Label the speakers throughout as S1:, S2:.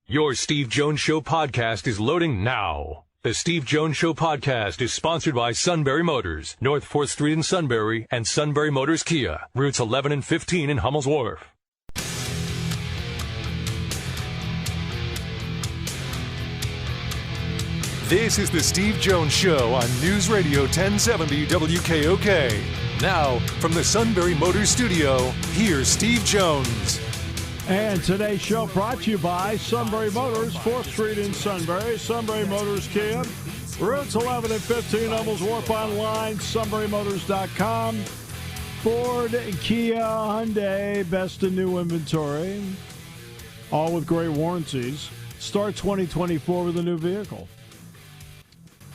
S1: Your Steve Jones Show podcast is loading now. The Steve Jones Show podcast is sponsored by Sunbury Motors, North 4th Street in Sunbury, and Sunbury Motors Kia, routes 11 and 15 in Hummel's Wharf.
S2: This is the Steve Jones Show on News Radio 1070 WKOK. Now, from the Sunbury Motors Studio, here's Steve Jones.
S3: And today's show brought to you by Sunbury Motors, 4th Street in Sunbury, Sunbury Motors Kia, routes 11 and 15, Hummel's Wharf, online, sunburymotors.com. Ford, Kia, Hyundai, best in new inventory, all with great warranties. Start 2024 with a new vehicle.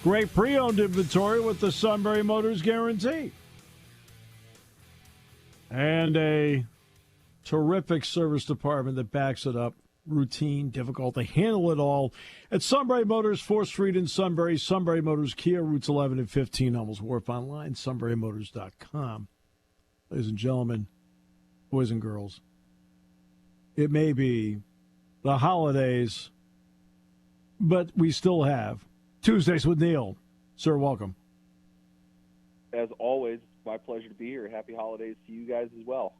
S3: Great pre-owned inventory with the Sunbury Motors guarantee. And a terrific service department that backs it up. Routine, difficult to handle it all. At Sunbury Motors, 4th Street in Sunbury, Sunbury Motors Kia, routes 11 and 15, Hummel's Wharf, online, sunburymotors.com. Ladies and gentlemen, boys and girls, it may be the holidays, but we still have Tuesdays with Neal. Sir, welcome.
S4: As always, it's my pleasure to be here. Happy holidays to you guys as well.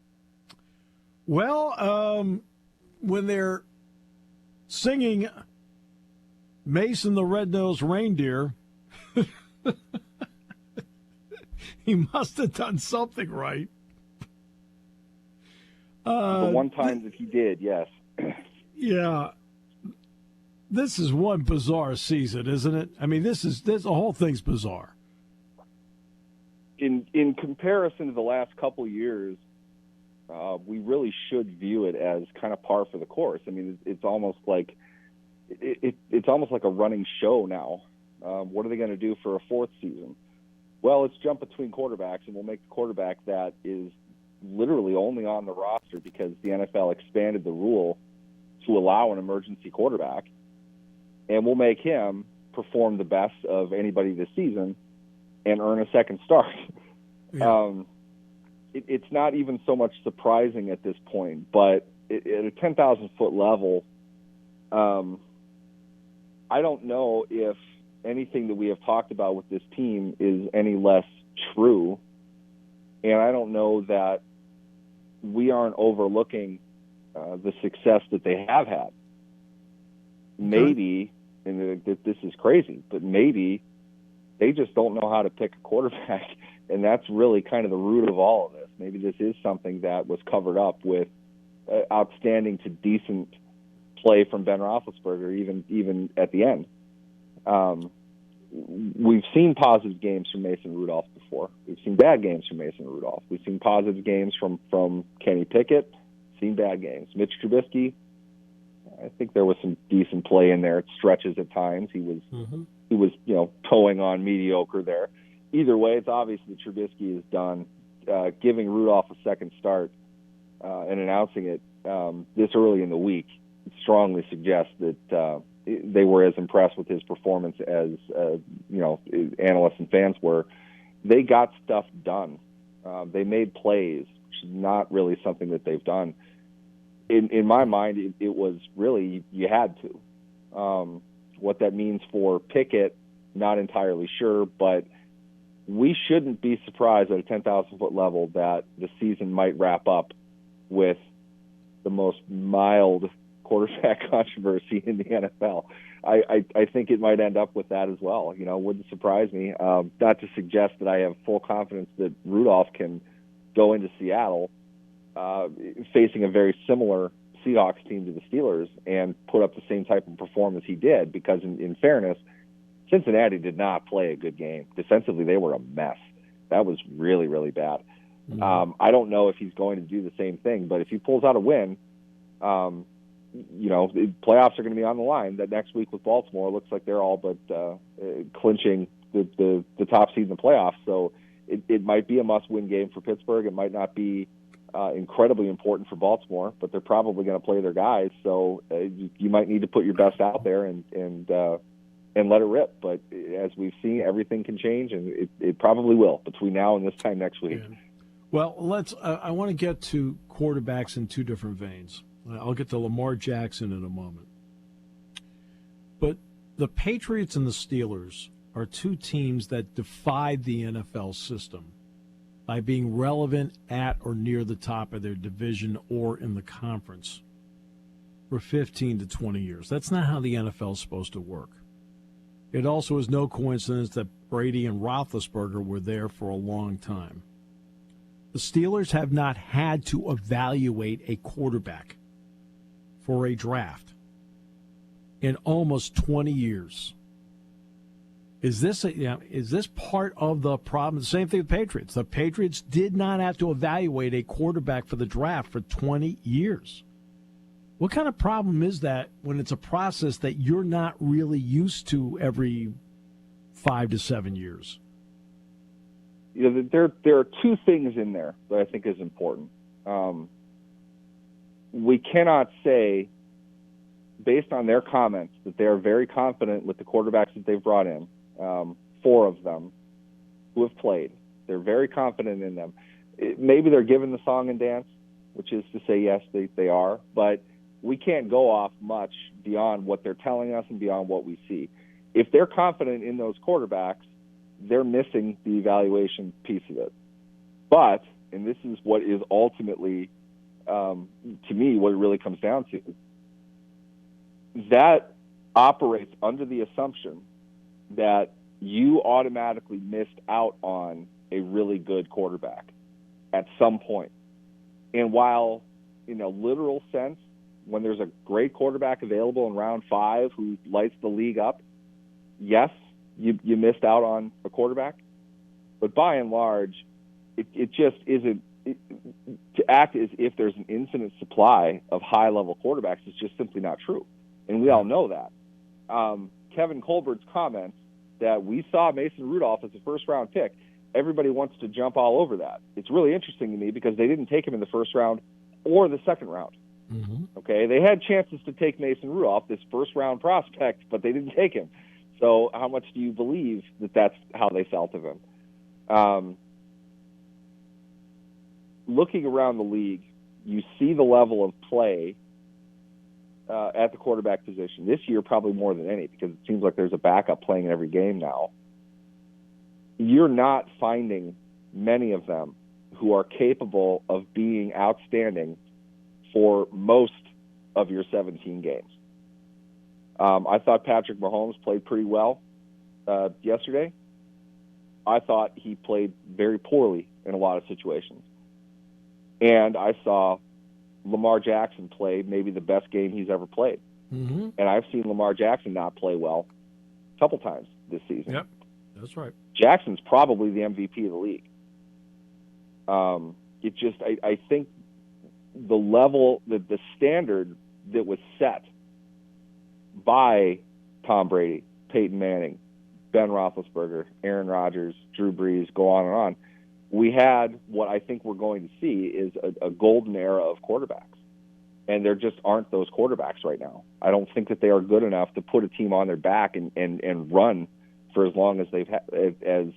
S3: Well, when they're singing Mason the Red-Nosed Reindeer, he must have done something right.
S4: The one time that he did, yes.
S3: Yeah. This is one bizarre season, isn't it? I mean, this the whole thing's bizarre.
S4: In comparison to the last couple years, we really should view it as kind of par for the course. I mean, it's almost like it's almost like a running show now. What are they going to do for a fourth season? Well, let's jump between quarterbacks, and we'll make the quarterback that is literally only on the roster because the NFL expanded the rule to allow an emergency quarterback, and we'll make him perform the best of anybody this season and earn a second start. Yeah. It's not even so much surprising at this point, but at a 10,000-foot level, I don't know if anything that we have talked about with this team is any less true, and I don't know that we aren't overlooking the success that they have had. Maybe, and this is crazy, but maybe they just don't know how to pick a quarterback, and that's really kind of the root of all of this. Maybe this is something that was covered up with outstanding to decent play from Ben Roethlisberger, even at the end. We've seen positive games from Mason Rudolph before. We've seen bad games from Mason Rudolph. We've seen positive games from Kenny Pickett, seen bad games. Mitch Trubisky, I think there was some decent play in there. It stretches at times. He was towing on mediocre there. Either way, it's obvious that Trubisky is done. Giving Rudolph a second start and announcing it this early in the week strongly suggests that they were as impressed with his performance as analysts and fans were. They got stuff done. They made plays, which is not really something that they've done. In my mind, it was really you had to. What that means for Pickett, not entirely sure, but we shouldn't be surprised at a 10,000-foot level that the season might wrap up with the most mild quarterback controversy in the NFL. I think it might end up with that as well. Wouldn't surprise me. Not to suggest that I have full confidence that Rudolph can go into Seattle facing a very similar Seahawks team to the Steelers and put up the same type of performance he did, because in fairness, Cincinnati did not play a good game. Defensively, they were a mess. That was really, really bad. Mm-hmm. I don't know if he's going to do the same thing, but if he pulls out a win, the playoffs are going to be on the line. That next week with Baltimore, it looks like they're all but clinching the top seed in the playoffs. So it might be a must-win game for Pittsburgh. It might not be incredibly important for Baltimore, but they're probably going to play their guys. So you might need to put your best out there and let it rip. But as we've seen, everything can change, and it probably will between now and this time next week.
S3: Yeah. Well, I want to get to quarterbacks in two different veins. I'll get to Lamar Jackson in a moment. But the Patriots and the Steelers are two teams that defied the NFL system by being relevant at or near the top of their division or in the conference for 15 to 20 years. That's not how the NFL is supposed to work. It also is no coincidence that Brady and Roethlisberger were there for a long time. The Steelers have not had to evaluate a quarterback for a draft in almost 20 years. Is this part of the problem? The same thing with the Patriots. The Patriots did not have to evaluate a quarterback for the draft for 20 years. What kind of problem is that when it's a process that you're not really used to every 5 to 7 years?
S4: You know, there are two things in there that I think is important. We cannot say, based on their comments, that they are very confident with the quarterbacks that they've brought in. 4 of them who have played. They're very confident in them. Maybe they're given the song and dance, which is to say, yes, they are, but we can't go off much beyond what they're telling us and beyond what we see. If they're confident in those quarterbacks, they're missing the evaluation piece of it. But, and this is what is ultimately, to me, what it really comes down to, that operates under the assumption that you automatically missed out on a really good quarterback at some point. And while, in a literal sense, when there's a great quarterback available in round 5 who lights the league up, yes, you missed out on a quarterback. But by and large, it just isn't to act as if there's an infinite supply of high-level quarterbacks is just simply not true. And we all know that. Kevin Colbert's comments that we saw Mason Rudolph as a first-round pick, everybody wants to jump all over that. It's really interesting to me because they didn't take him in the first round or the second round. Mm-hmm. Okay, they had chances to take Mason Rudolph, this first-round prospect, but they didn't take him. So how much do you believe that that's how they felt of him? Looking around the league, you see the level of play at the quarterback position this year, probably more than any, because it seems like there's a backup playing in every game now. You're not finding many of them who are capable of being outstanding for most of your 17 games. I thought Patrick Mahomes played pretty well yesterday. I thought he played very poorly in a lot of situations. And I saw Lamar Jackson play maybe the best game he's ever played. Mm-hmm. And I've seen Lamar Jackson not play well a couple times this season.
S3: Yep, that's right.
S4: Jackson's probably the MVP of the league. I think the level, the standard that was set by Tom Brady, Peyton Manning, Ben Roethlisberger, Aaron Rodgers, Drew Brees, go on and on. We had what I think we're going to see is a golden era of quarterbacks. And there just aren't those quarterbacks right now. I don't think that they are good enough to put a team on their back and run for as long as as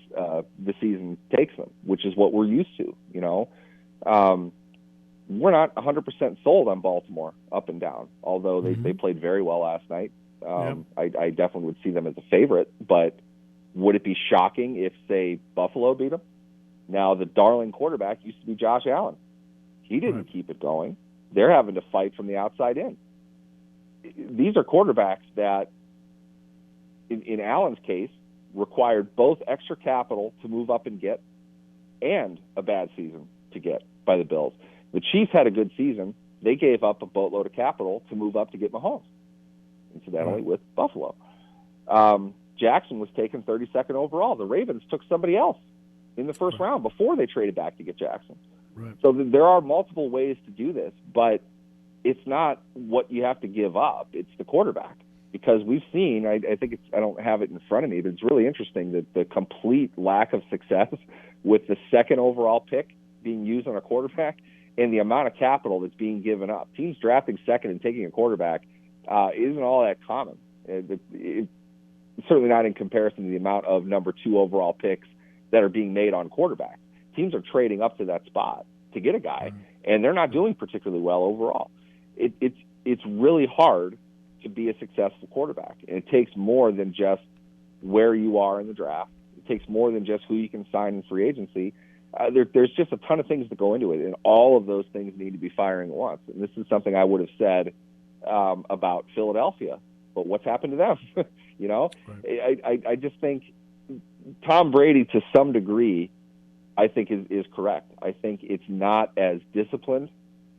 S4: the season takes them, which is what we're used to, you know. We're not 100% sold on Baltimore up and down, although they played very well last night. I definitely would see them as a favorite, but would it be shocking if, say, Buffalo beat them? Now, the darling quarterback used to be Josh Allen. He didn't keep it going. They're having to fight from the outside in. These are quarterbacks that, in Allen's case, required both extra capital to move up and get and a bad season to get by the Bills. The Chiefs had a good season. They gave up a boatload of capital to move up to get Mahomes, incidentally, with Buffalo. Jackson was taken 32nd overall. The Ravens took somebody else in the first round before they traded back to get Jackson. Right. So there are multiple ways to do this, but it's not what you have to give up. It's the quarterback. Because we've seen, I think I don't have it in front of me, but it's really interesting that the complete lack of success with the second overall pick being used on a quarterback and the amount of capital that's being given up. Teams drafting second and taking a quarterback isn't all that common. It's certainly not in comparison to the amount of number 2 overall picks that are being made on quarterback. Teams are trading up to that spot to get a guy, and they're not doing particularly well overall. It's really hard to be a successful quarterback. And it takes more than just where you are in the draft. It takes more than just who you can sign in free agency. There's just a ton of things that go into it, and all of those things need to be firing at once. And this is something I would have said about Philadelphia, but what's happened to them? You know, right. I just think Tom Brady, to some degree, I think is correct. I think it's not as disciplined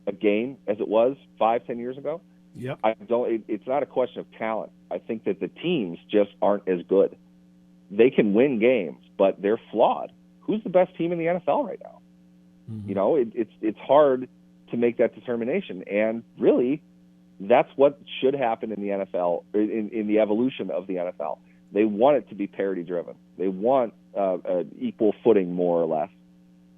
S4: a game as it was 5-10 years ago.
S3: Yep.
S4: It's not a question of talent. I think that the teams just aren't as good. They can win games, but they're flawed. Who's the best team in the NFL right now? Mm-hmm. You know, it's hard to make that determination. And really, that's what should happen in the NFL, in the evolution of the NFL. They want it to be parity-driven. They want equal footing, more or less.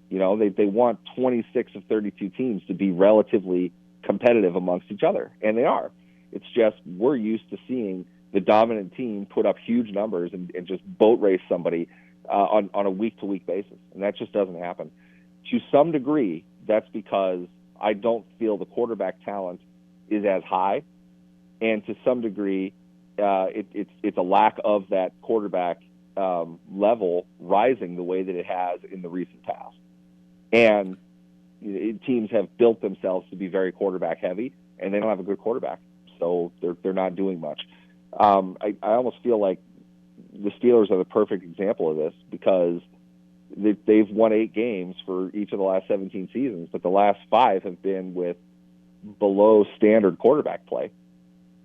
S4: You know, they want 26 of 32 teams to be relatively competitive amongst each other, and they are. It's just we're used to seeing the dominant team put up huge numbers and just boat race somebody on a week-to-week basis, and that just doesn't happen. To some degree, that's because I don't feel the quarterback talent is as high, and to some degree, it's a lack of that quarterback level rising the way that it has in the recent past. And teams have built themselves to be very quarterback heavy, and they don't have a good quarterback, so they're not doing much. I almost feel like the Steelers are the perfect example of this because they've won 8 games for each of the last 17 seasons, but the last 5 have been with below standard quarterback play.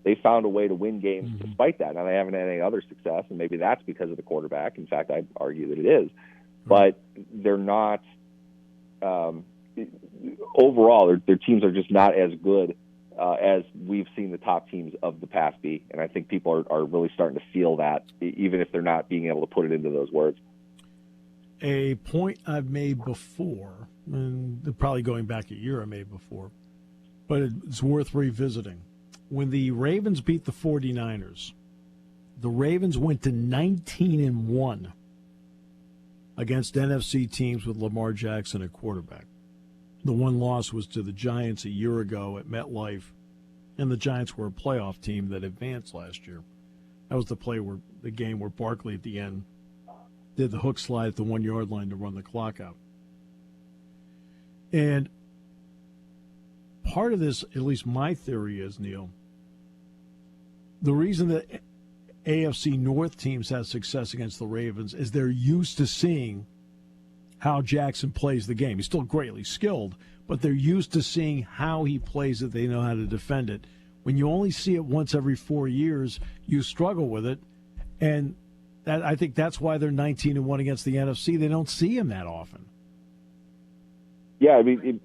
S4: They found a way to win games despite that. Now, they haven't had any other success, and maybe that's because of the quarterback. In fact, I'd argue that it is. But they're not overall, their teams are just not as good as we've seen the top teams of the past be. And I think people are really starting to feel that, even if they're not being able to put it into those words.
S3: A point I've made before, and probably going back a year I made before, but it's worth revisiting. When the Ravens beat the 49ers, the Ravens went to 19-1 against NFC teams with Lamar Jackson at quarterback. The one loss was to the Giants a year ago at MetLife, and the Giants were a playoff team that advanced last year. That was the game where Barkley at the end did the hook slide at the 1-yard line to run the clock out. And part of this, at least my theory is, Neal, the reason that AFC North teams have success against the Ravens is they're used to seeing how Jackson plays the game. He's still greatly skilled, but they're used to seeing how he plays it. They know how to defend it. When you only see it once every 4 years, you struggle with it. And I think that's why they're 19-1 against the NFC. They don't see him that often.
S4: Yeah, I mean,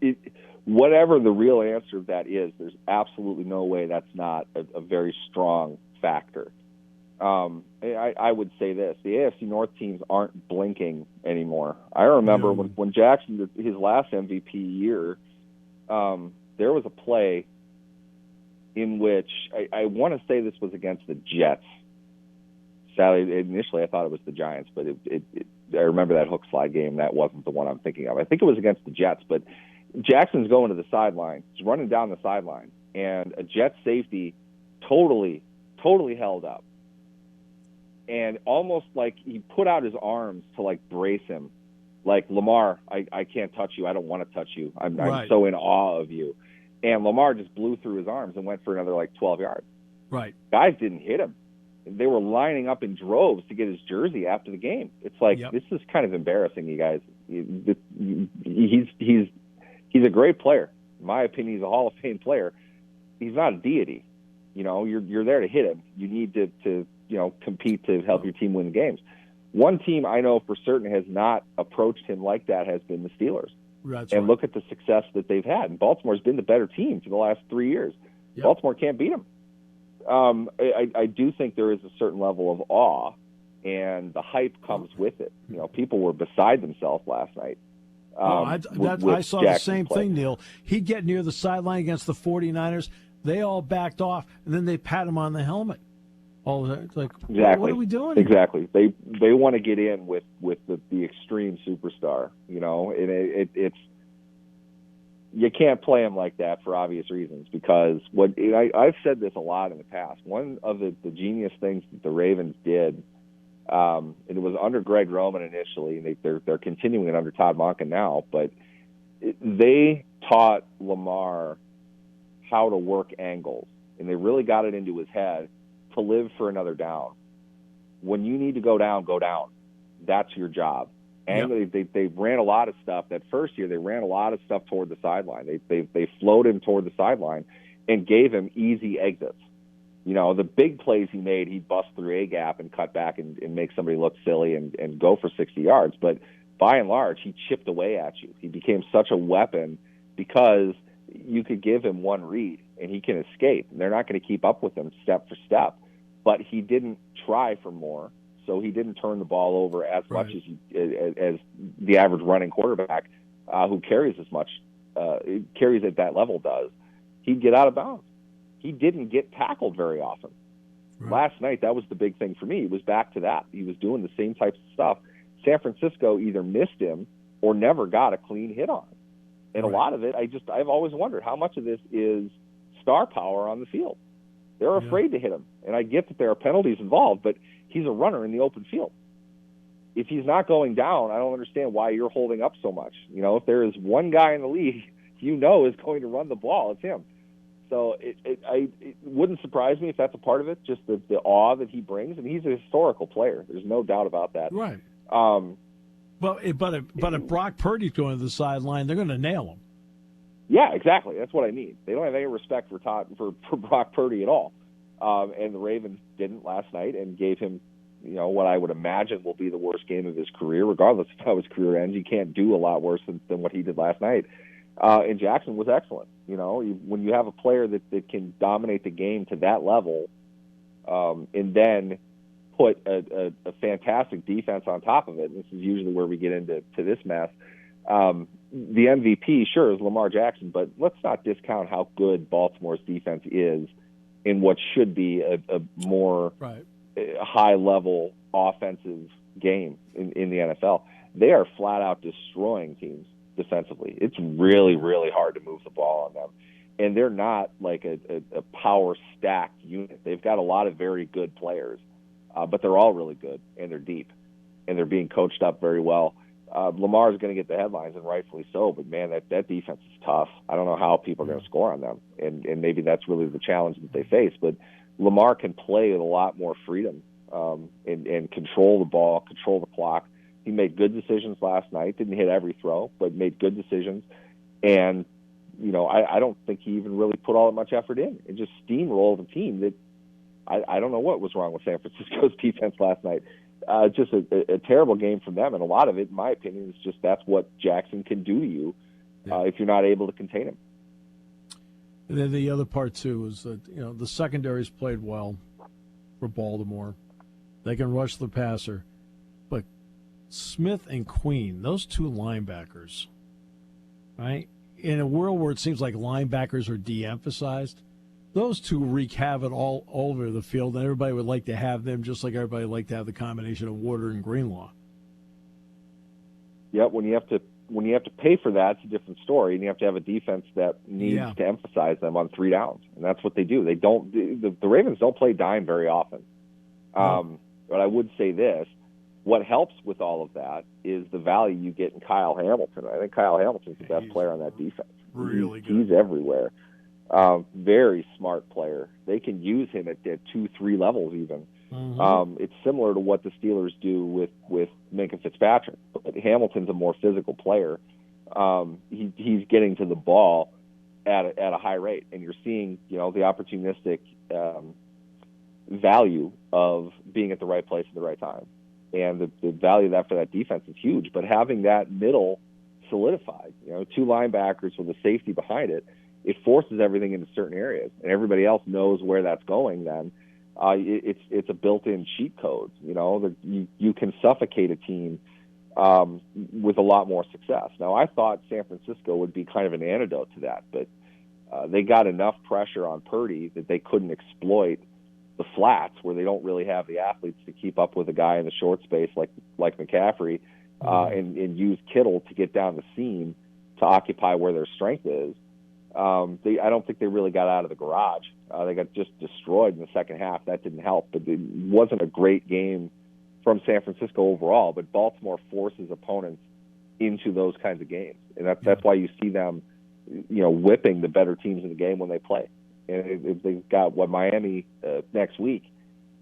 S4: whatever the real answer of that is, there's absolutely no way that's not a very strong factor. I would say this: the AFC North teams aren't blinking anymore. I remember when Jackson, his last MVP year, there was a play in which I want to say this was against the Jets. Sadly, initially I thought it was the Giants, but I remember that hook slide game. That wasn't the one I'm thinking of. I think it was against the Jets, but Jackson's going to the sideline. He's running down the sideline, and a Jet safety totally held up. And almost like he put out his arms to like brace him, like, Lamar, I can't touch you. I don't want to touch you. I'm so in awe of you. And Lamar just blew through his arms and went for another like 12 yards.
S3: Right.
S4: Guys didn't hit him. They were lining up in droves to get his jersey after the game. It's like, This is kind of embarrassing, you guys. He's a great player. In my opinion, he's a Hall of Fame player. He's not a deity. You know, you're there to hit him. You need to compete to help your team win games. One team I know for certain has not approached him like that has been the Steelers. Look at the success that they've had. And Baltimore's been the better team for the last 3 years. Yep. Baltimore can't beat them. I do think there is a certain level of awe, and the hype comes with it. You know, people were beside themselves last night.
S3: I saw the same thing, Neal. He'd get near the sideline against the 49ers. They all backed off, and then they pat him on the helmet. It's like,
S4: exactly.
S3: What are we doing?
S4: Exactly. They want to get in with the extreme superstar, you know, and it's. you can't play him like that for obvious reasons, because I've said this a lot in the past. One of the genius things that the Ravens did, and it was under Greg Roman initially, and they're continuing it under Todd Monken now, but they taught Lamar how to work angles, and they really got it into his head to live for another down. When you need to go down, go down. That's your job. And yep. they ran a lot of stuff. That first year, they ran a lot of stuff toward the sideline. They flowed him toward the sideline and gave him easy exits. You know, the big plays he made, he'd bust through A gap and cut back and make somebody look silly and go for 60 yards. But by and large, he chipped away at you. He became such a weapon because you could give him one read and he can escape. And they're not going to keep up with him step for step. But he didn't try for more. So he didn't turn the ball over as much as the average running quarterback who carries as much, carries at that level does. He'd get out of bounds. He didn't get tackled very often. Right. Last night, that was the big thing for me. It was back to that. He was doing the same types of stuff. San Francisco either missed him or never got a clean hit on him. And a lot of it, I've always wondered how much of this is star power on the field. They're afraid to hit him. And I get that there are penalties involved, but he's a runner in the open field. If he's not going down, I don't understand why you're holding up so much. You know, if there is one guy in the league is going to run the ball, it's him. So it wouldn't surprise me if that's a part of it, just the awe that he brings. And he's a historical player. There's no doubt about that.
S3: Right. But if Brock Purdy's going to the sideline, they're going to nail him.
S4: Yeah, exactly. That's what I mean. They don't have any respect for Brock Purdy at all. And the Ravens didn't last night and gave him, you know, what I would imagine will be the worst game of his career, regardless of how his career ends. You can't do a lot worse than what he did last night. And Jackson was excellent. You know, when you have a player that can dominate the game to that level, and then put a fantastic defense on top of it, and this is usually where we get into this mess, the MVP, sure, is Lamar Jackson, but let's not discount how good Baltimore's defense is in what should be a more high-level offensive game in the NFL. They are flat-out destroying teams defensively. It's really, really hard to move the ball on them. And they're not like a power-stacked unit. They've got a lot of very good players, but they're all really good, and they're deep, and they're being coached up very well. Lamar's going to get the headlines, and rightfully so, but, man, that defense is tough. I don't know how people are going to score on them, and maybe that's really the challenge that they face. But Lamar can play with a lot more freedom and control the ball, control the clock. He made good decisions last night. Didn't hit every throw, but made good decisions. And, you know, I don't think he even really put all that much effort in. It just steamrolled a team that I don't know what was wrong with San Francisco's defense last night. Just a terrible game from them, and a lot of it, in my opinion, is just that's what Jackson can do to you if you're not able to contain him.
S3: And then the other part, too, is that, you know, the secondary's played well for Baltimore. They can rush the passer. But Smith and Queen, those two linebackers, right, in a world where it seems like linebackers are de-emphasized, those two wreak havoc all over the field, and everybody would like to have them, just like everybody would like to have the combination of Warder and Greenlaw.
S4: Yeah, when you have to pay for that, it's a different story, and you have to have a defense that needs to emphasize them on 3 downs, and that's what they do. They don't. The Ravens don't play dime very often. But I would say this: what helps with all of that is the value you get in Kyle Hamilton. I think Kyle Hamilton's the best player on that defense.
S3: Really good.
S4: He's everywhere. Very smart player. They can use him at 2-3 levels even. Mm-hmm. It's similar to what the Steelers do with Minkah Fitzpatrick. But Hamilton's a more physical player. He's getting to the ball at a high rate, and you're seeing, you know, the opportunistic value of being at the right place at the right time. And the value of that for that defense is huge. But having that middle solidified, you know, 2 linebackers with a safety behind it, it forces everything into certain areas, and everybody else knows where that's going. Then it's a built-in cheat code. You know, that you can suffocate a team with a lot more success. Now, I thought San Francisco would be kind of an antidote to that, but they got enough pressure on Purdy that they couldn't exploit the flats where they don't really have the athletes to keep up with a guy in the short space like McCaffrey, and use Kittle to get down the seam occupy where their strength is. I don't think they really got out of the garage. They got just destroyed in the second half. That didn't help, but it wasn't a great game from San Francisco overall. But Baltimore forces opponents into those kinds of games, and that's why you see them, whipping the better teams in the game when they play. And if they've got Miami next week,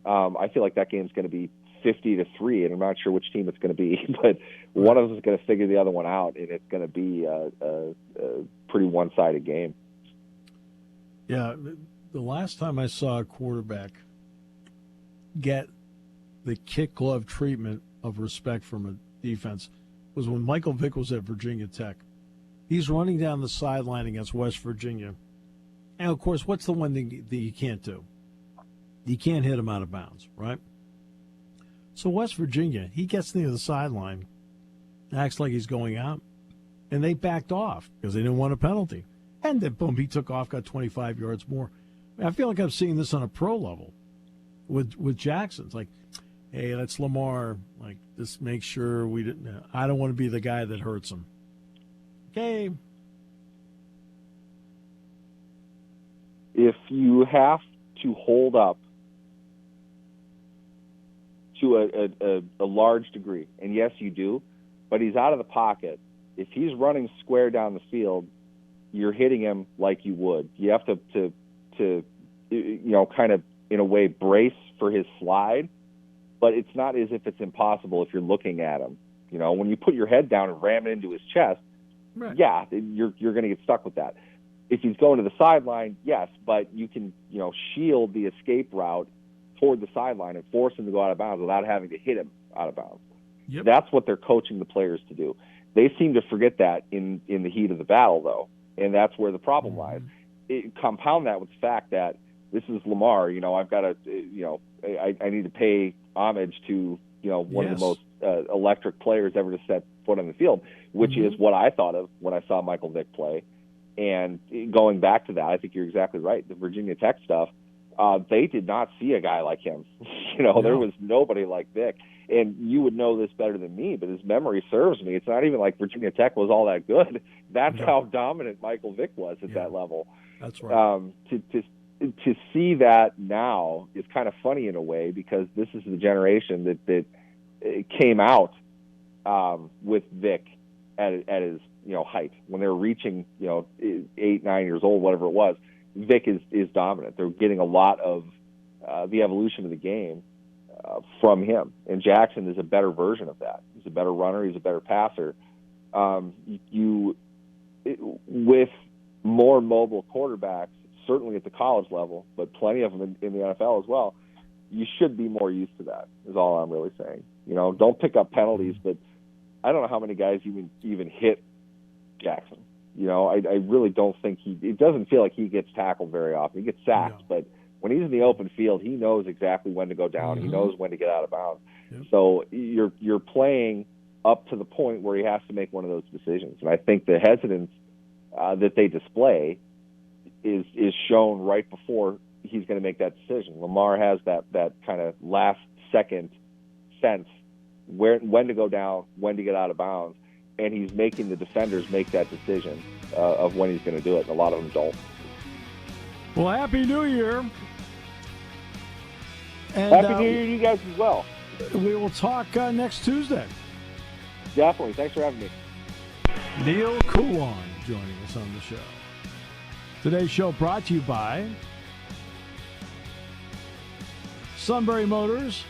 S4: I feel like that game's going to be 50-3, and I'm not sure which team it's going to be, but one of them is going to figure the other one out, and it's going to be a pretty one-sided game.
S3: Yeah, the last time I saw a quarterback get the kick glove treatment of respect from a defense was when Michael Vick was at Virginia Tech. He's running down the sideline against West Virginia. And, of course, what's the one thing that you can't do? You can't hit him out of bounds, right? So West Virginia, he gets near the sideline, acts like he's going out, and they backed off because they didn't want a penalty. And then, boom, he took off, got 25 yards more. I feel like I'm seeing this on a pro level with Jackson. It's like, hey, that's Lamar. Like, just make sure we didn't. I don't want to be the guy that hurts him. Okay.
S4: If you have to hold up to a large degree, and yes, you do, but he's out of the pocket. If he's running square down the field, you're hitting him like you would. You have to kind of, in a way, brace for his slide, but it's not as if it's impossible if you're looking at him. When you put your head down and ram it into his chest,
S3: right,
S4: yeah, you're going to get stuck with that. If he's going to the sideline, yes, but you can, shield the escape route toward the sideline and force him to go out of bounds without having to hit him out of bounds.
S3: Yep.
S4: That's what they're coaching the players to do. They seem to forget that in the heat of the battle, though, and that's where the problem lies. Compound that with the fact that this is Lamar. I've got to, I need to pay homage to, one of the most electric players ever to set foot on the field, which is what I thought of when I saw Michael Vick play. And going back to that, I think you're exactly right. The Virginia Tech stuff, they did not see a guy like him. There was nobody like Vick. And you would know this better than me, but his memory serves me. It's not even like Virginia Tech was all that good. That's how dominant Michael Vick was at that level.
S3: That's right.
S4: To see that now is kind of funny in a way, because this is the generation that came out with Vick at his height when they were reaching 8, 9 years old, whatever it was. Vick is dominant. They're getting a lot of the evolution of the game from him, and Jackson is a better version of that. He's a better runner. He's a better passer. With more mobile quarterbacks, certainly at the college level, but plenty of them in the NFL as well, you should be more used to that, is all I'm really saying. Don't pick up penalties, but I don't know how many guys even hit Jackson. I really don't think it doesn't feel like he gets tackled very often. He gets sacked, but when he's in the open field, he knows exactly when to go down. He knows when to get out of bounds. Yep. So you're playing up to the point where he has to make one of those decisions. And I think the hesitance that they display is shown right before he's going to make that decision. Lamar has that kind of last second sense when to go down, when to get out of bounds, and he's making the defenders make that decision of when he's going to do it, and a lot of them don't.
S3: Well, Happy New Year. And,
S4: Happy New Year to you guys as well.
S3: We will talk next Tuesday.
S4: Definitely. Thanks for having me.
S3: Neal Coolong joining us on the show. Today's show brought to you by Sunbury Motors,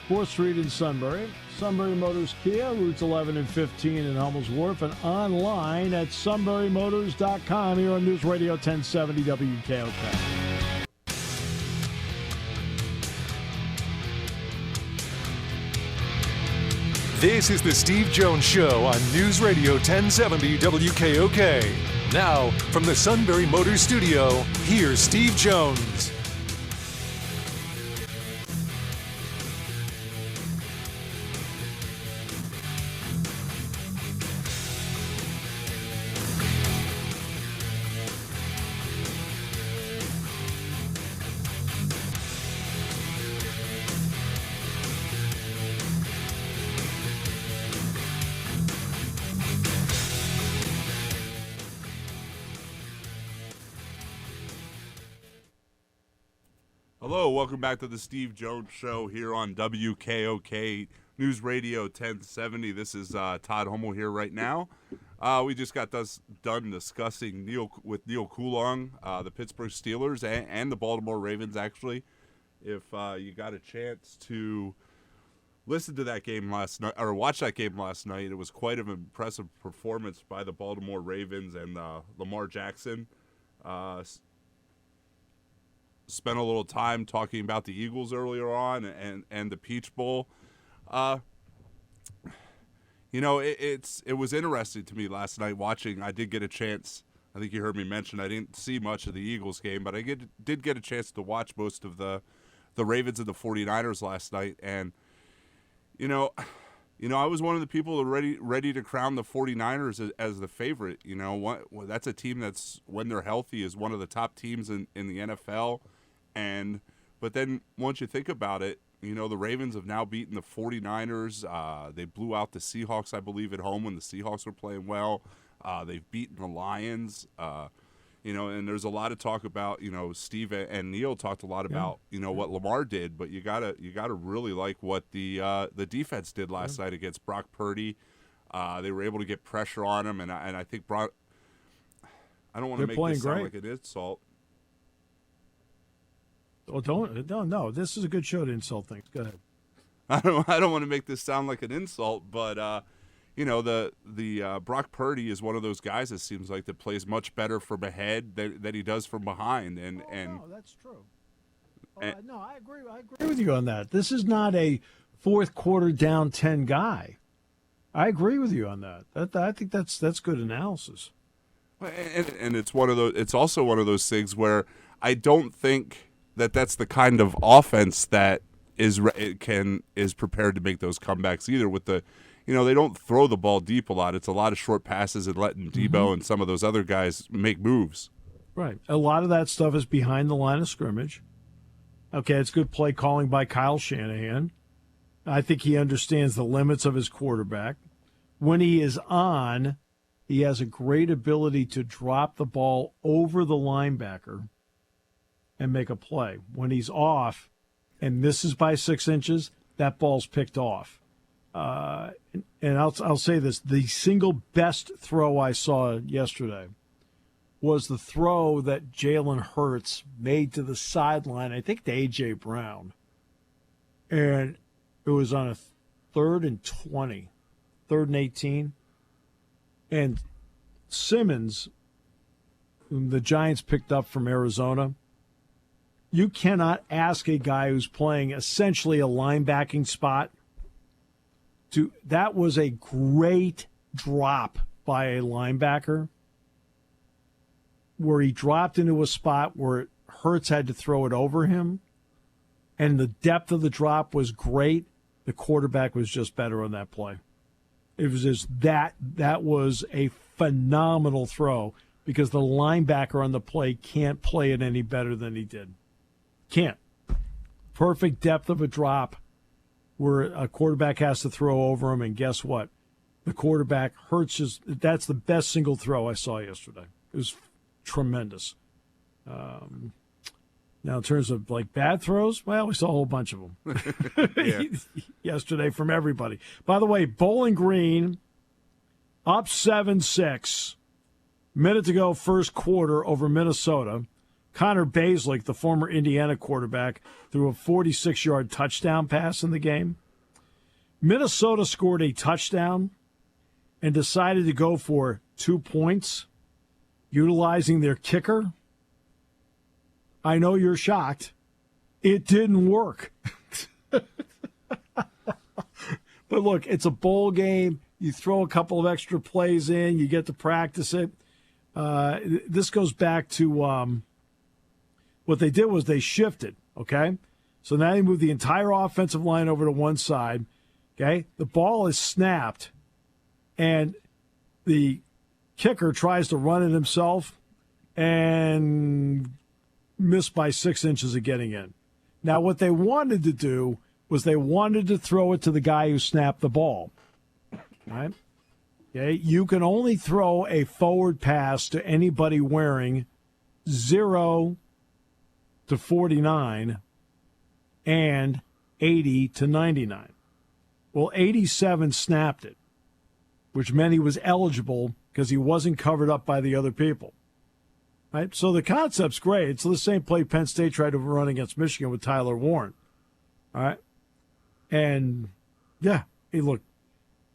S3: 4th Street in Sunbury. Sunbury Motors Kia, routes 11 and 15 in Hummels Wharf, and online at sunburymotors.com here on News Radio 1070 WKOK.
S2: This is the Steve Jones Show on News Radio 1070 WKOK. Now, from the Sunbury Motors Studio, here's Steve Jones.
S5: Hello, welcome back to the Steve Jones Show here on WKOK News Radio 1070. This is Todd Hummel here right now. We just got done discussing with Neal Coolong, the Pittsburgh Steelers and the Baltimore Ravens, actually. If you got a chance to listen to that game last night, or watch that game last night, it was quite an impressive performance by the Baltimore Ravens, and Lamar Jackson spent a little time talking about the Eagles earlier on and the Peach Bowl. It was interesting to me last night watching. I did get a chance. I think you heard me mention I didn't see much of the Eagles game, but I did get a chance to watch most of the Ravens and the 49ers last night. And, I was one of the people ready to crown the 49ers as the favorite. That's a team that's, when they're healthy, is one of the top teams in the NFL. But then once you think about it, the Ravens have now beaten the 49ers. They blew out the Seahawks, I believe, at home when the Seahawks were playing well. They've beaten the Lions. And there's a lot of talk about, Steve and Neal talked a lot about, what Lamar did, but you gotta really like what the defense did last night against Brock Purdy. They were able to get pressure on him, and I think I don't want to make this sound like an insult.
S3: Oh, don't. This is a good show to insult things. Go ahead.
S5: I don't want to make this sound like an insult, but the Brock Purdy is one of those guys, it seems like, that plays much better from ahead than he does from behind. No,
S3: that's true. No, I agree. I agree with you on that. This is not a fourth quarter down 10 guy. I agree with you on that. I think that's good analysis.
S5: And it's one of those. It's also one of those things where I don't think that's the kind of offense that is prepared to make those comebacks either. With the, they don't throw the ball deep a lot. It's a lot of short passes and letting Debo and some of those other guys make moves.
S3: Right. A lot of that stuff is behind the line of scrimmage. Okay, it's good play calling by Kyle Shanahan. I think he understands the limits of his quarterback. When he is on, he has a great ability to drop the ball over the linebacker and make a play. When he's off and misses by 6 inches, that ball's picked off. And I'll say this, the single best throw I saw yesterday was the throw that Jalen Hurts made to the sideline, I think to A.J. Brown. And it was on a 3rd and 20, 3rd and 18. And Simmons, whom the Giants picked up from Arizona, you cannot ask a guy who's playing essentially a linebacking spot to. That was a great drop by a linebacker where he dropped into a spot where Hurts had to throw it over him, and the depth of the drop was great. The quarterback was just better on that play. It was just that was a phenomenal throw because the linebacker on the play can't play it any better than he did. Can't. Perfect depth of a drop where a quarterback has to throw over him, and guess what? The quarterback Hurts. That's the best single throw I saw yesterday. It was tremendous. Now, in terms of like bad throws, well, we saw a whole bunch of them yesterday from everybody. By the way, Bowling Green up 7-6. Minute to go, first quarter over Minnesota. Connor Baselick, the former Indiana quarterback, threw a 46-yard touchdown pass in the game. Minnesota scored a touchdown and decided to go for 2 points, utilizing their kicker. I know you're shocked. It didn't work. But look, it's a bowl game. You throw a couple of extra plays in. You get to practice it. This goes back to what they did was they shifted, okay? So now they move the entire offensive line over to one side, okay? The ball is snapped, and the kicker tries to run it himself and missed by 6 inches of getting in. Now, what they wanted to do was they wanted to throw it to the guy who snapped the ball, right? Okay, you can only throw a forward pass to anybody wearing 0 to 49 and 80-99. Well, 87 snapped it, which meant he was eligible because he wasn't covered up by the other people. Right? So the concept's great. It's the same play Penn State tried to run against Michigan with Tyler Warren. All right? And, yeah, hey, look,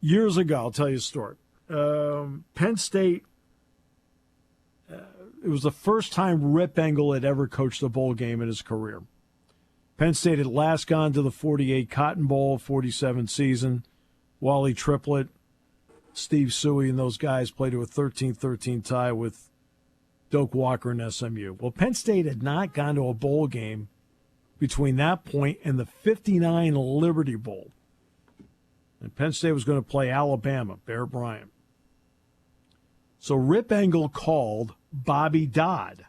S3: years ago, I'll tell you a story. Penn State, it was the first time Rip Engle had ever coached a bowl game in his career. Penn State had last gone to the 48 Cotton Bowl, 47 season. Wally Triplett, Steve Suey, and those guys played to a 13-13 tie with Doak Walker and SMU. Well, Penn State had not gone to a bowl game between that point and the 59 Liberty Bowl. And Penn State was going to play Alabama, Bear Bryant. So Rip Engle called Bobby Dodd,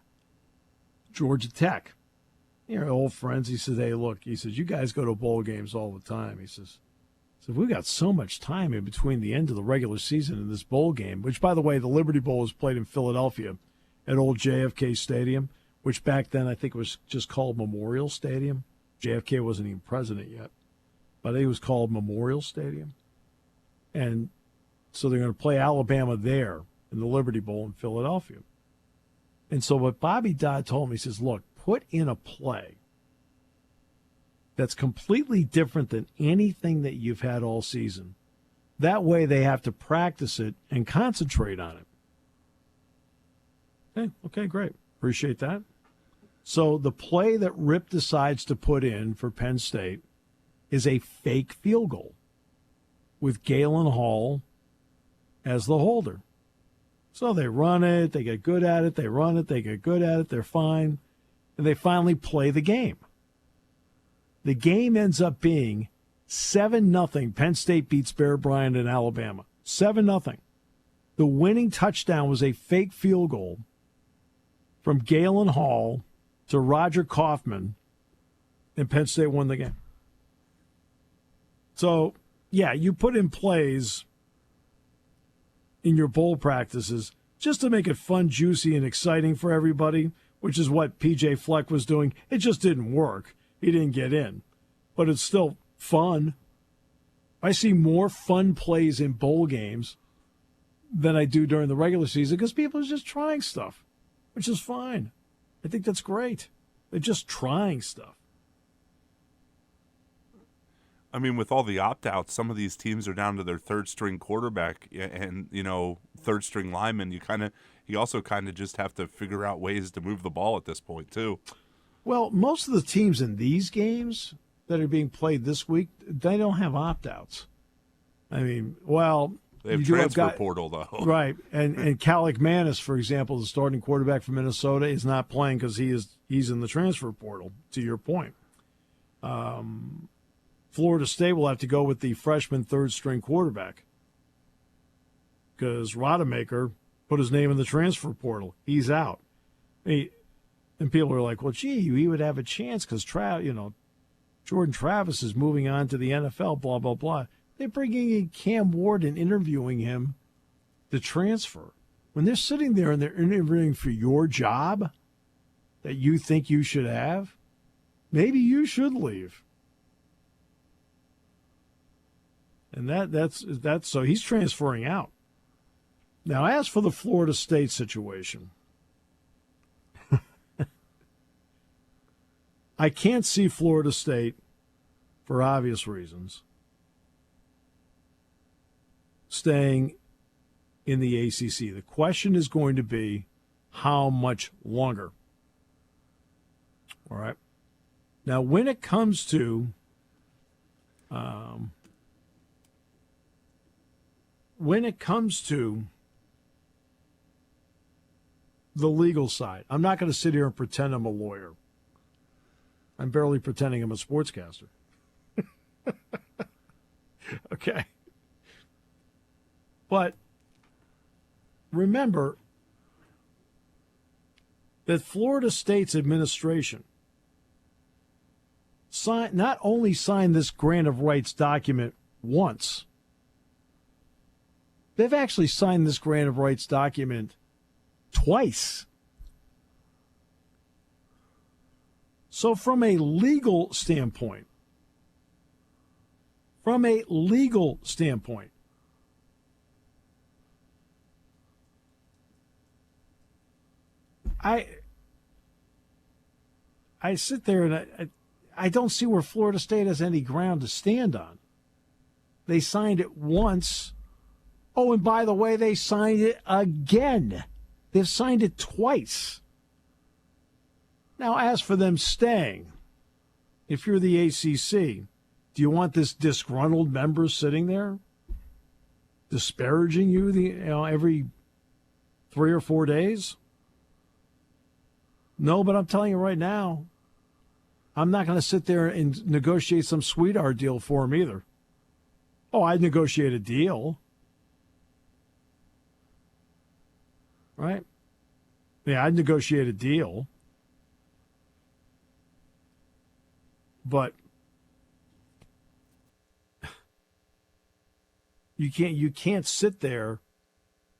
S3: Georgia Tech. You know, old friends. He said, hey, look, he says, you guys go to bowl games all the time. He says, we've got so much time in between the end of the regular season and this bowl game, which, by the way, the Liberty Bowl was played in Philadelphia at old JFK Stadium, which back then I think was just called Memorial Stadium. JFK wasn't even president yet, but it was called Memorial Stadium. And so they're going to play Alabama there in the Liberty Bowl in Philadelphia. And so what Bobby Dodd told me, he says, look, put in a play that's completely different than anything that you've had all season. That way they have to practice it and concentrate on it. Okay, great. Appreciate that. So the play that Rip decides to put in for Penn State is a fake field goal with Galen Hall as the holder. So they run it, they get good at it, they run it, they get good at it, they're fine, and they finally play the game. The game ends up being 7-0. Penn State beats Bear Bryant in Alabama. 7-0. The winning touchdown was a fake field goal from Galen Hall to Roger Kaufman, and Penn State won the game. So, yeah, you put in plays in your bowl practices just to make it fun, juicy, and exciting for everybody, which is what P.J. Fleck was doing. It just didn't work. He didn't get in. But it's still fun. I see more fun plays in bowl games than I do during the regular season because people are just trying stuff, which is fine. I think that's great. They're just trying stuff.
S5: I mean, with all the opt-outs, some of these teams are down to their third-string quarterback and, third-string lineman. You also kind of just have to figure out ways to move the ball at this point, too.
S3: Well, most of the teams in these games that are being played this week, they don't have opt-outs. I mean, well,
S5: they have transfer portal, though. Right.
S3: And Cal McManus, for example, the starting quarterback for Minnesota, is not playing because he's in the transfer portal, to your point. Florida State will have to go with the freshman third-string quarterback because Rodemaker put his name in the transfer portal. He's out. And people are like, well, gee, he would have a chance because, Jordan Travis is moving on to the NFL, blah, blah, blah. They're bringing in Cam Ward and interviewing him to transfer. When they're sitting there and they're interviewing for your job that you think you should have, maybe you should leave. And that's so he's transferring out. Now, as for the Florida State situation, I can't see Florida State, for obvious reasons, staying in the ACC. The question is going to be how much longer. All right. Now, when it comes to the legal side, I'm not going to sit here and pretend I'm a lawyer. I'm barely pretending I'm a sportscaster. Okay. But remember that Florida State's administration not only signed this grant of rights document once, they've actually signed this grant of rights document twice. So from a legal standpoint, I sit there and I don't see where Florida State has any ground to stand on. They signed it once. Oh, and by the way, they signed it again. They've signed it twice. Now, as for them staying, if you're the ACC, do you want this disgruntled member sitting there disparaging you, every 3 or 4 days? No, but I'm telling you right now, I'm not going to sit there and negotiate some sweetheart deal for him either. Oh, I'd negotiate a deal. Right? Yeah, I'd negotiate a deal. But you can't sit there,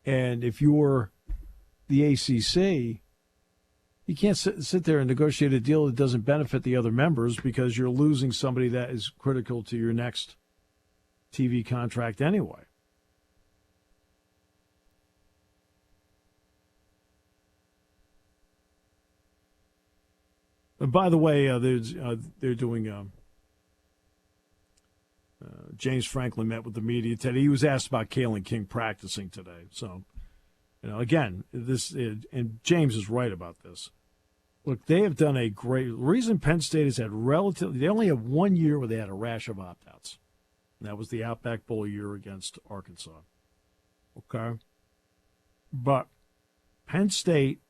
S3: and if you're the ACC, you can't sit there and negotiate a deal that doesn't benefit the other members because you're losing somebody that is critical to your next TV contract anyway. And by the way, they're doing. James Franklin met with the media today. He was asked about Kalen King practicing today. So, again, and James is right about this. Look, they have done a great. The reason Penn State has had they only have 1 year where they had a rash of opt-outs. And that was the Outback Bowl year against Arkansas. Okay? But Penn State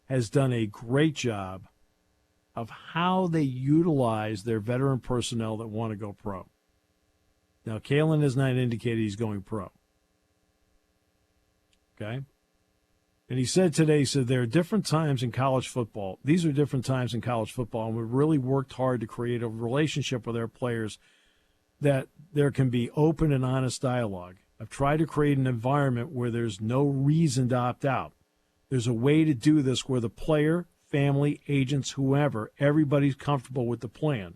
S3: has done a great job of how they utilize their veteran personnel that want to go pro. Now, Kalen has not indicated he's going pro. Okay? And he said today, there are different times in college football. These are different times in college football, and we've really worked hard to create a relationship with our players that there can be open and honest dialogue. I've tried to create an environment where there's no reason to opt out. There's a way to do this where the player, family, agents, whoever, everybody's comfortable with the plan.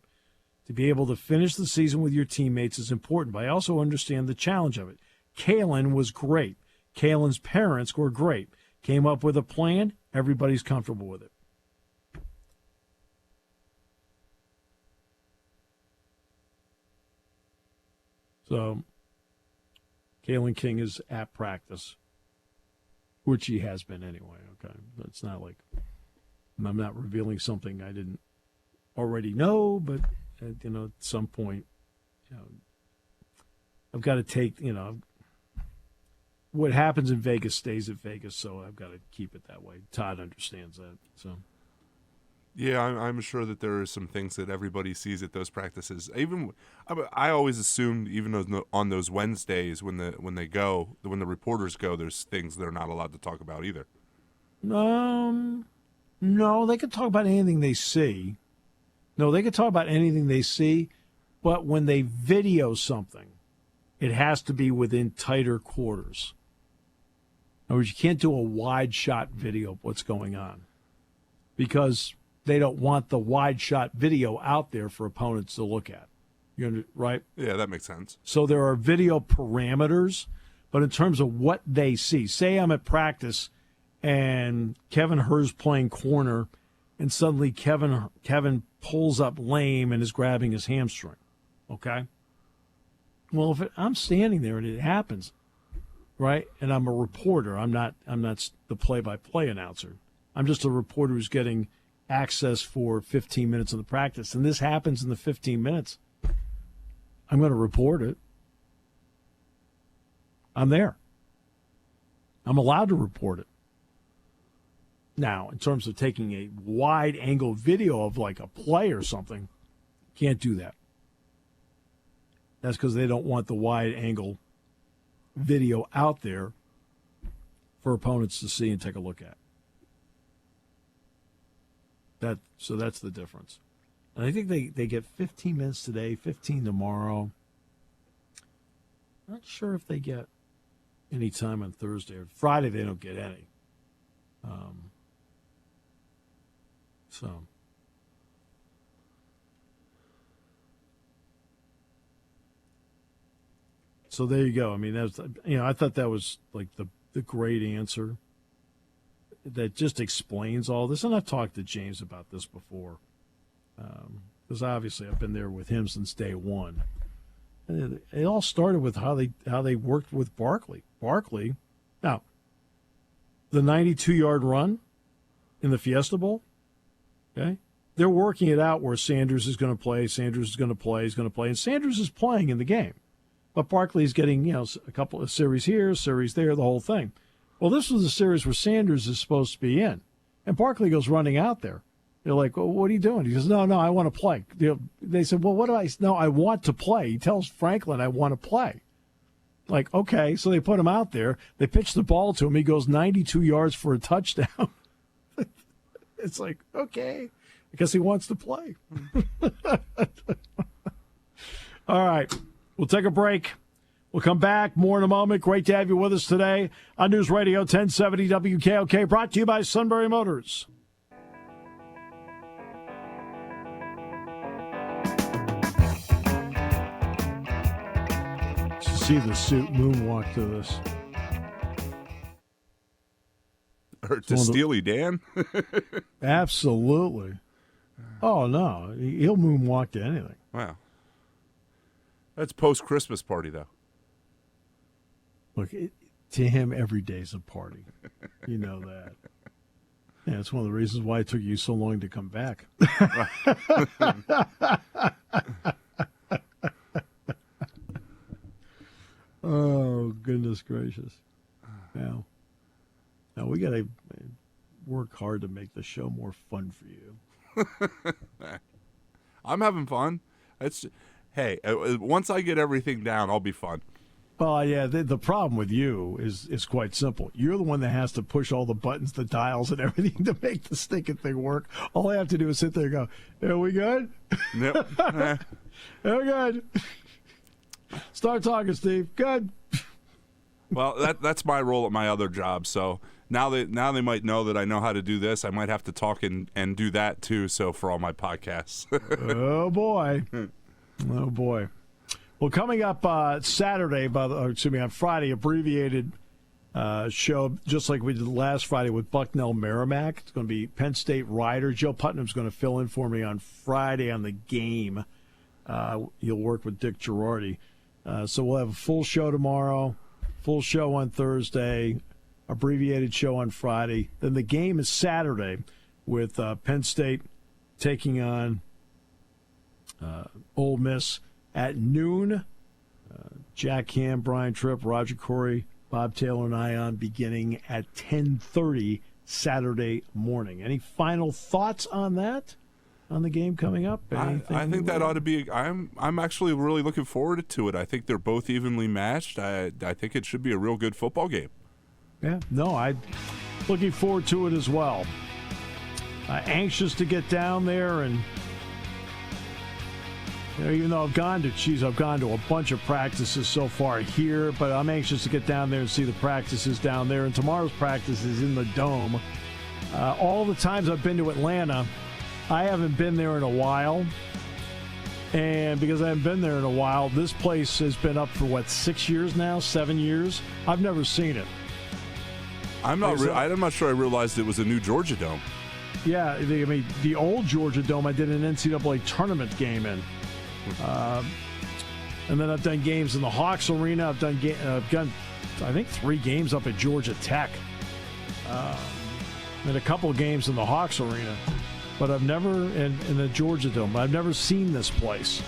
S3: To be able to finish the season with your teammates is important, but I also understand the challenge of it. Kalen was great. Kalen's parents were great. Came up with a plan. Everybody's comfortable with it. So, Kalen King is at practice, which he has been anyway. Okay, it's not like I'm not revealing something I didn't already know, but at some point, I've got to take, what happens in Vegas stays at Vegas, so I've got to keep it that way. Todd understands that. So,
S5: yeah, I'm sure that there are some things that everybody sees at those practices. I always assumed, even on those Wednesdays when the reporters go, there's things they're not allowed to talk about either.
S3: No, they can talk about anything they see. No, they can talk about anything they see, but when they video something, it has to be within tighter quarters. In other words, you can't do a wide shot video of what's going on because they don't want the wide shot video out there for opponents to look at. Right?
S5: Yeah, that makes sense.
S3: So there are video parameters, but in terms of what they see, say I'm at practice and Kevin Herr's playing corner, and suddenly Kevin pulls up lame and is grabbing his hamstring. Okay? Well, if I'm standing there and it happens, right, and I'm a reporter, I'm not the play-by-play announcer. I'm just a reporter who's getting access for 15 minutes of the practice, and this happens in the 15 minutes. I'm going to report it. I'm there. I'm allowed to report it. Now, in terms of taking a wide-angle video of like a play or something, can't do that. That's because they don't want the wide-angle video out there for opponents to see and take a look at. So that's the difference. And I think they get 15 minutes today, 15 tomorrow. Not sure if they get any time on Thursday or Friday. They don't get any. So So there you go. I mean, that's, I thought that was like the great answer that just explains all this. And I've talked to James about this before, because obviously I've been there with him since day one. And it all started with how they worked with Barkley. Barkley, now, the 92-yard run in the Fiesta Bowl, okay? They're working it out where Sanders is going to play, he's going to play, and Sanders is playing in the game. But Barkley's getting, a couple of series here, series there, the whole thing. Well, this was a series where Sanders is supposed to be in, and Barkley goes running out there. They're like, well, what are you doing? He goes, no, I want to play. They said, well, what do I? No, I want to play. He tells Franklin, I want to play. Like, okay, so they put him out there. They pitch the ball to him. He goes 92 yards for a touchdown. It's like, okay, I guess he wants to play. All right, we'll take a break. We'll come back. More in a moment. Great to have you with us today on News Radio 1070 WKOK, brought to you by Sunbury Motors. See the suit moonwalk to this.
S5: Or to Steely Dan?
S3: Absolutely. Oh, no. He'll moonwalk to anything.
S5: Wow. That's post-Christmas party, though.
S3: Look, to him, every day's a party. You know that. Yeah, it's one of the reasons why it took you so long to come back. Oh, goodness gracious. Now we got to work hard to make the show more fun for you.
S5: I'm having fun. Hey, once I get everything down, I'll be fun.
S3: Well, yeah, the problem with you is quite simple. You're the one that has to push all the buttons, the dials, and everything to make the stinking thing work. All I have to do is sit there and go, are we good?
S5: Yep.
S3: We're good. Start talking, Steve. Good.
S5: Well, that's my role at my other job. So now they might know that I know how to do this. I might have to talk and do that too. So for all my podcasts.
S3: Oh boy. Oh boy. Well, coming up Saturday, on Friday, abbreviated show just like we did last Friday with Bucknell Merrimack. It's going to be Penn State Rider. Joe Putnam's going to fill in for me on Friday on the game. You'll work with Dick Girardi. So we'll have a full show tomorrow, full show on Thursday, abbreviated show on Friday. Then the game is Saturday with Penn State taking on Ole Miss at noon. Jack Ham, Brian Tripp, Roger Corey, Bob Taylor, and I on beginning at 10:30 Saturday morning. Any final thoughts on that? On the game coming up?
S5: I think that ought to be. I'm actually really looking forward to it. I think they're both evenly matched. I think it should be a real good football game.
S3: Yeah, no, I'm looking forward to it as well. Anxious to get down there, and even though I've gone to a bunch of practices so far here, but I'm anxious to get down there and see the practices down there. And tomorrow's practice is in the Dome. All the times I've been to Atlanta, I haven't been there in a while, and because I haven't been there in a while, this place has been up for, 6 years now, 7 years? I've never seen it.
S5: I'm not sure I realized it was a new Georgia Dome.
S3: Yeah, the old Georgia Dome I did an NCAA tournament game in. And then I've done games in the Hawks Arena. I've done, I think, 3 games up at Georgia Tech. And a couple of games in the Hawks Arena. But I've never, in the Georgia Dome, I've never seen this place.